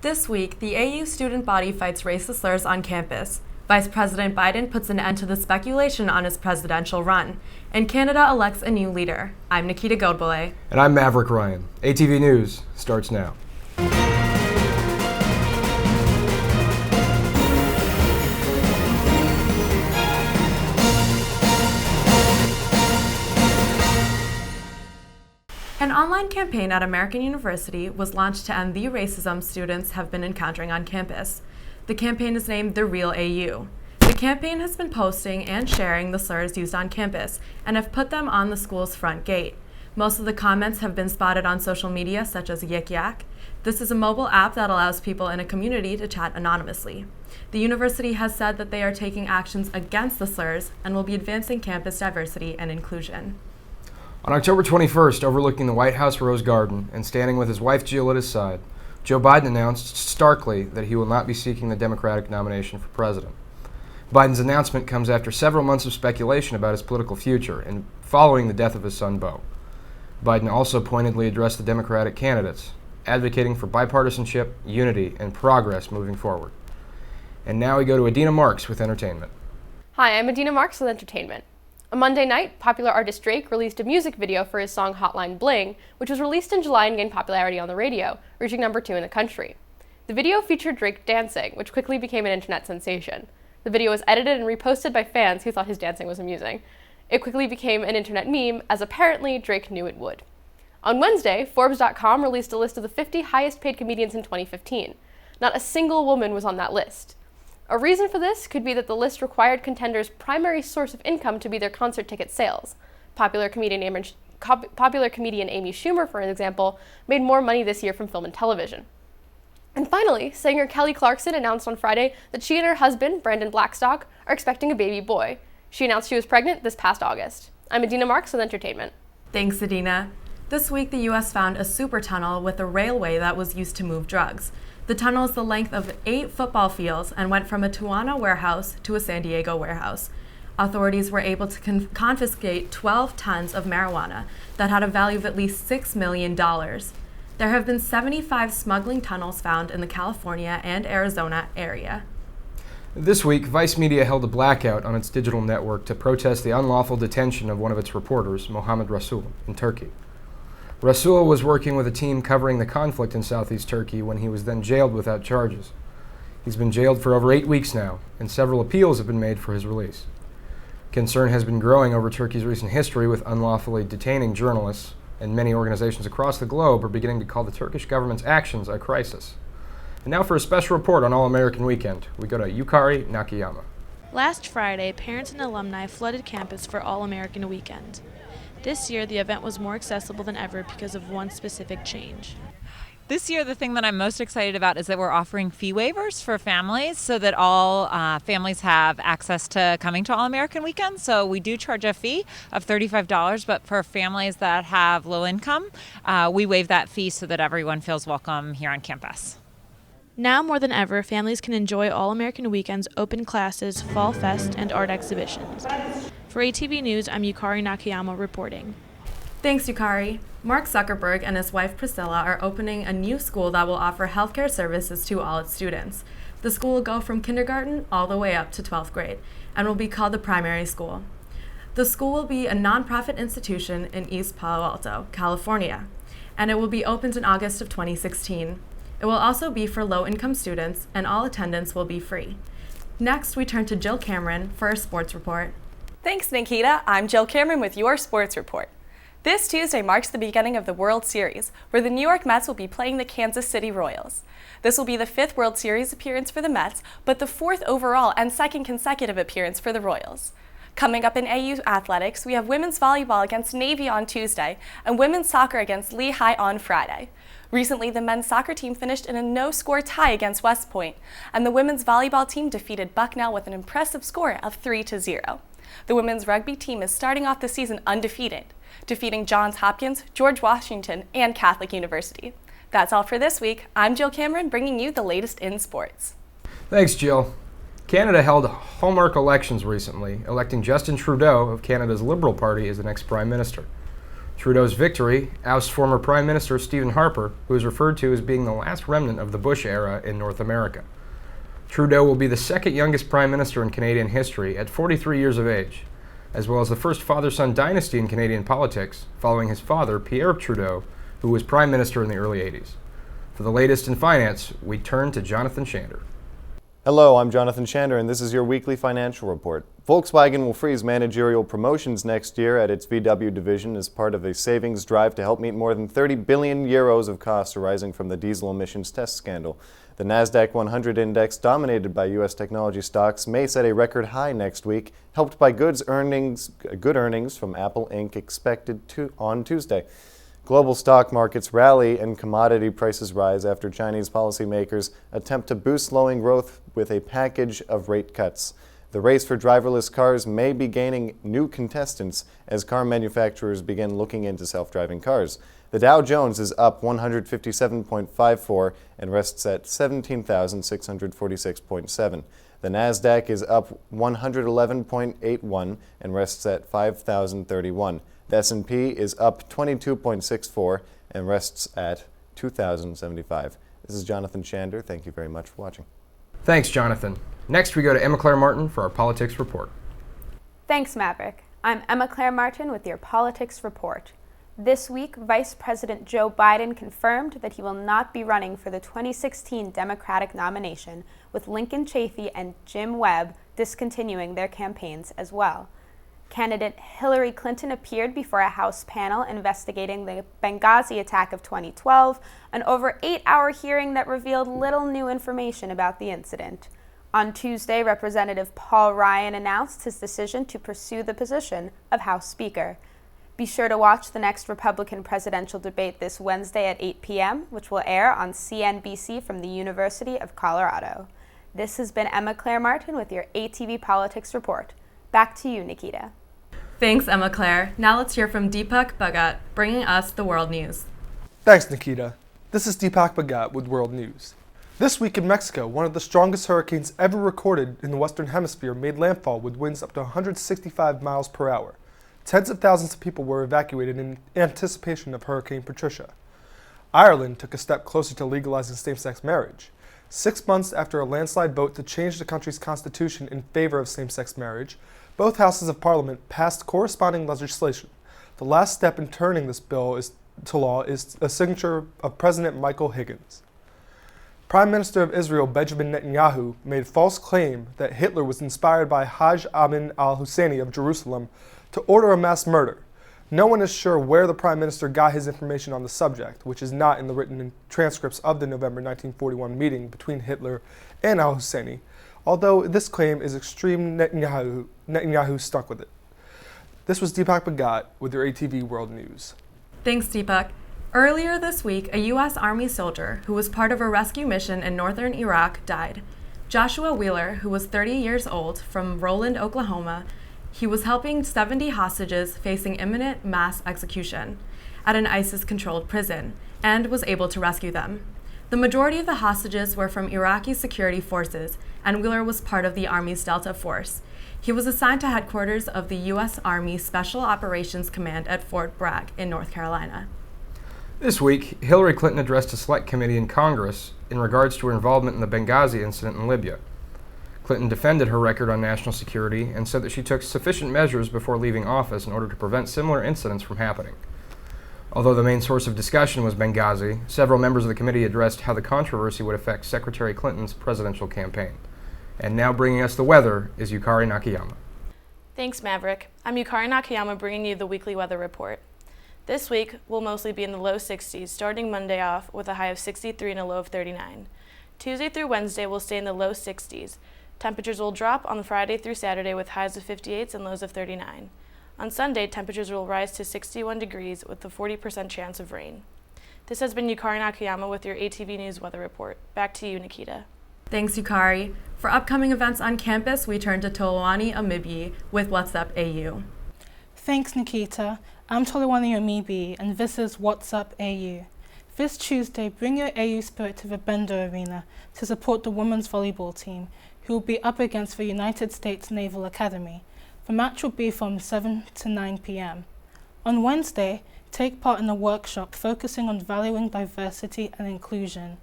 This week, the AU student body fights racist slurs on campus. Vice President Biden puts an end to the speculation on his presidential run. And Canada elects a new leader. I'm Nikita Godbole. And I'm Maverick Ryan. ATV News starts now. An online campaign at American University was launched to end the racism students have been encountering on campus. The campaign is named The Real AU. The campaign has been posting and sharing the slurs used on campus and have put them on the school's front gate. Most of the comments have been spotted on social media such as Yik Yak. This is a mobile app that allows people in a community to chat anonymously. The university has said that they are taking actions against the slurs and will be advancing campus diversity and inclusion. On October 21st, overlooking the White House Rose Garden and standing with his wife Jill at his side, Joe Biden announced starkly that he will not be seeking the Democratic nomination for president. Biden's announcement comes after several months of speculation about his political future and following the death of his son Beau. Biden also pointedly addressed the Democratic candidates, advocating for bipartisanship, unity, and progress moving forward. And now we go to Adina Marx with entertainment. Hi, I'm Adina Marx with entertainment. On Monday night, popular artist Drake released a music video for his song Hotline Bling, which was released in July and gained popularity on the radio, reaching number 2 in the country. The video featured Drake dancing, which quickly became an internet sensation. The video was edited and reposted by fans who thought his dancing was amusing. It quickly became an internet meme, as apparently Drake knew it would. On Wednesday, Forbes.com released a list of the 50 highest paid comedians in 2015. Not a single woman was on that list. A reason for this could be that the list required contenders' primary source of income to be their concert ticket sales. Popular comedian Amy Schumer, for example, made more money this year from film and television. And finally, singer Kelly Clarkson announced on Friday that she and her husband, Brandon Blackstock, are expecting a baby boy. She announced she was pregnant this past August. I'm Adina Marx with entertainment. Thanks, Adina. This week, the U.S. found a super tunnel with a railway that was used to move drugs. The tunnel is the length of 8 football fields and went from a Tijuana warehouse to a San Diego warehouse. Authorities were able to confiscate 12 tons of marijuana that had a value of at least $6 million. There have been 75 smuggling tunnels found in the California and Arizona area. This week, Vice Media held a blackout on its digital network to protest the unlawful detention of one of its reporters, Mohammed Rasul, in Turkey. Rasul was working with a team covering the conflict in southeast Turkey when he was then jailed without charges. He's been jailed for over 8 weeks now, and several appeals have been made for his release. Concern has been growing over Turkey's recent history with unlawfully detaining journalists, and many organizations across the globe are beginning to call the Turkish government's actions a crisis. And now for a special report on All-American Weekend, we go to Yukare, Nakayama. Last Friday, parents and alumni flooded campus for All-American Weekend. This year, the event was more accessible than ever because of one specific change. This year, the thing that I'm most excited about is that we're offering fee waivers for families so that all families have access to coming to All-American Weekend. So we do charge a fee of $35, but for families that have low income, we waive that fee so that everyone feels welcome here on campus. Now more than ever, families can enjoy All-American Weekend's open classes, fall fest, and art exhibitions. For ATV News, I'm Yukare Nakayama reporting. Thanks, Yukare. Mark Zuckerberg and his wife Priscilla are opening a new school that will offer healthcare services to all its students. The school will go from kindergarten all the way up to 12th grade and will be called the primary school. The school will be a nonprofit institution in East Palo Alto, California, and it will be opened in August of 2016. It will also be for low-income students, and all attendance will be free. Next, we turn to Jill Cameron for a sports report. Thanks, Nikhita. I'm Jill Cameron with your sports report. This Tuesday marks the beginning of the World Series, where the New York Mets will be playing the Kansas City Royals. This will be the 5th World Series appearance for the Mets, but the 4th overall and 2nd consecutive appearance for the Royals. Coming up in AU athletics, we have women's volleyball against Navy on Tuesday and women's soccer against Lehigh on Friday. Recently, the men's soccer team finished in a no-score tie against West Point, and the women's volleyball team defeated Bucknell with an impressive score of 3-0. The women's rugby team is starting off the season undefeated, defeating Johns Hopkins, George Washington, and Catholic University. That's all for this week. I'm Jill Cameron, bringing you the latest in sports. Thanks, Jill. Canada held hallmark elections recently, electing Justin Trudeau of Canada's Liberal Party as the next Prime Minister. Trudeau's victory ousts former Prime Minister Stephen Harper, who is referred to as being the last remnant of the Bush era in North America. Trudeau will be the second youngest Prime Minister in Canadian history at 43 years of age, as well as the first father-son dynasty in Canadian politics, following his father, Pierre Trudeau, who was Prime Minister in the early 80s. For the latest in finance, we turn to Jonathan Shander. Hello, I'm Jonathan Shander, and this is your weekly financial report. Volkswagen will freeze managerial promotions next year at its VW division as part of a savings drive to help meet more than 30 billion euros of costs arising from the diesel emissions test scandal. The Nasdaq 100 index, dominated by U.S. technology stocks, may set a record high next week, helped by good earnings from Apple Inc. expected on Tuesday. Global stock markets rally and commodity prices rise after Chinese policymakers attempt to boost slowing growth with a package of rate cuts. The race for driverless cars may be gaining new contestants as car manufacturers begin looking into self-driving cars. The Dow Jones is up 157.54 and rests at 17,646.7. The Nasdaq is up 111.81 and rests at 5,031. The S&P is up 22.64 and rests at 2,075. This is Jonathan Shander. Thank you very much for watching. Thanks, Jonathan. Next, we go to Emma Claire Martin for our Politics Report. Thanks, Maverick. I'm Emma Claire Martin with your Politics Report. This week, Vice President Joe Biden confirmed that he will not be running for the 2016 Democratic nomination, with Lincoln Chafee and Jim Webb discontinuing their campaigns as well. Candidate Hillary Clinton appeared before a House panel investigating the Benghazi attack of 2012, an over 8-hour hearing that revealed little new information about the incident. On Tuesday, Representative Paul Ryan announced his decision to pursue the position of House Speaker. Be sure to watch the next Republican presidential debate this Wednesday at 8 p.m., which will air on CNBC from the University of Colorado. This has been Emma Claire Martin with your ATV Politics Report. Back to you, Nikhita. Thanks, Emma Claire. Now let's hear from Deepak Bhagat, bringing us the world news. Thanks, Nikhita. This is Deepak Bhagat with World News. This week in Mexico, one of the strongest hurricanes ever recorded in the Western Hemisphere made landfall with winds up to 165 miles per hour. Tens of thousands of people were evacuated in anticipation of Hurricane Patricia. Ireland took a step closer to legalizing same-sex marriage. 6 months after a landslide vote to change the country's constitution in favor of same-sex marriage, both houses of parliament passed corresponding legislation. The last step in turning this bill to law is a signature of President Michael Higgins. Prime Minister of Israel Benjamin Netanyahu made false claim that Hitler was inspired by Hajj Amin al-Husseini of Jerusalem to order a mass murder. No one is sure where the Prime Minister got his information on the subject, which is not in the written transcripts of the November 1941 meeting between Hitler and al-Husseini. Although this claim is extreme, Netanyahu stuck with it. This was Deepak Bhagat with your ATV World News. Thanks, Deepak. Earlier this week, a U.S. Army soldier who was part of a rescue mission in northern Iraq died. Joshua Wheeler, who was 30 years old, from Roland, Oklahoma, he was helping 70 hostages facing imminent mass execution at an ISIS-controlled prison and was able to rescue them. The majority of the hostages were from Iraqi security forces, and Wheeler was part of the Army's Delta Force. He was assigned to headquarters of the U.S. Army Special Operations Command at Fort Bragg in North Carolina. This week, Hillary Clinton addressed a select committee in Congress in regards to her involvement in the Benghazi incident in Libya. Clinton defended her record on national security and said that she took sufficient measures before leaving office in order to prevent similar incidents from happening. Although the main source of discussion was Benghazi, several members of the committee addressed how the controversy would affect Secretary Clinton's presidential campaign. And now bringing us the weather is Yukare Nakayama. Thanks, Maverick. I'm Yukare Nakayama bringing you the weekly weather report. This week will mostly be in the low 60s, starting Monday off with a high of 63 and a low of 39. Tuesday through Wednesday will stay in the low 60s. Temperatures will drop on Friday through Saturday with highs of 58s and lows of 39. On Sunday, temperatures will rise to 61 degrees with a 40% chance of rain. This has been Yukare Nakayama with your ATV News weather report. Back to you, Nikhita. Thanks, Yukare. For upcoming events on campus, we turn to Tolwani Amibi with What's Up AU. Thanks, Nikita. I'm Tolwani Amibi, and this is What's Up AU. This Tuesday, bring your AU spirit to the Bender Arena to support the women's volleyball team, who will be up against the United States Naval Academy. The match will be from 7 to 9 p.m. On Wednesday, Take part in a workshop focusing on valuing diversity and inclusion.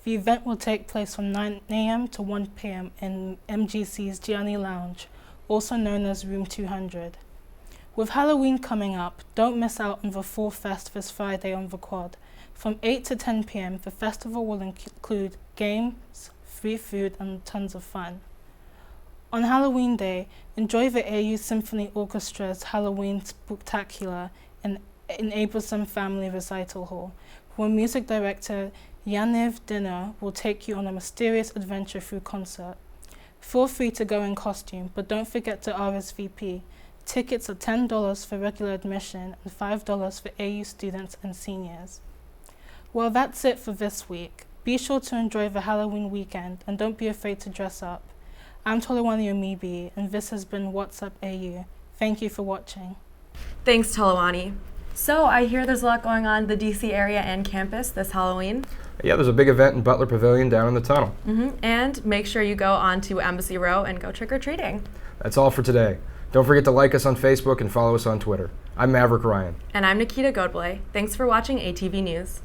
The event will take place from 9 a.m. to 1 p.m. in MGC's Gianni Lounge, also known as Room 200. With Halloween coming up, don't miss out on the Fall Fest this Friday on the Quad. From 8 to 10 p.m., the festival will include games, free food, and tons of fun. On Halloween Day, enjoy the AU Symphony Orchestra's Halloween Spectacular in Abelson Family Recital Hall, where music director Yaniv Dinner will take you on a mysterious adventure through concert. Feel free to go in costume, but don't forget to RSVP. Tickets are $10 for regular admission and $5 for AU students and seniors. Well, that's it for this week. Be sure to enjoy the Halloween weekend and don't be afraid to dress up. I'm Tolawani Omibi, and this has been What's Up AU. Thank you for watching. Thanks, Tolawani. So I hear there's a lot going on in the DC area and campus this Halloween. Yeah, there's a big event in Butler Pavilion down in the tunnel. And make sure you go on to Embassy Row and go trick-or-treating. That's all for today. Don't forget to like us on Facebook and follow us on Twitter. I'm Maverick Ryan. And I'm Nikita Godbole. Thanks for watching ATV News.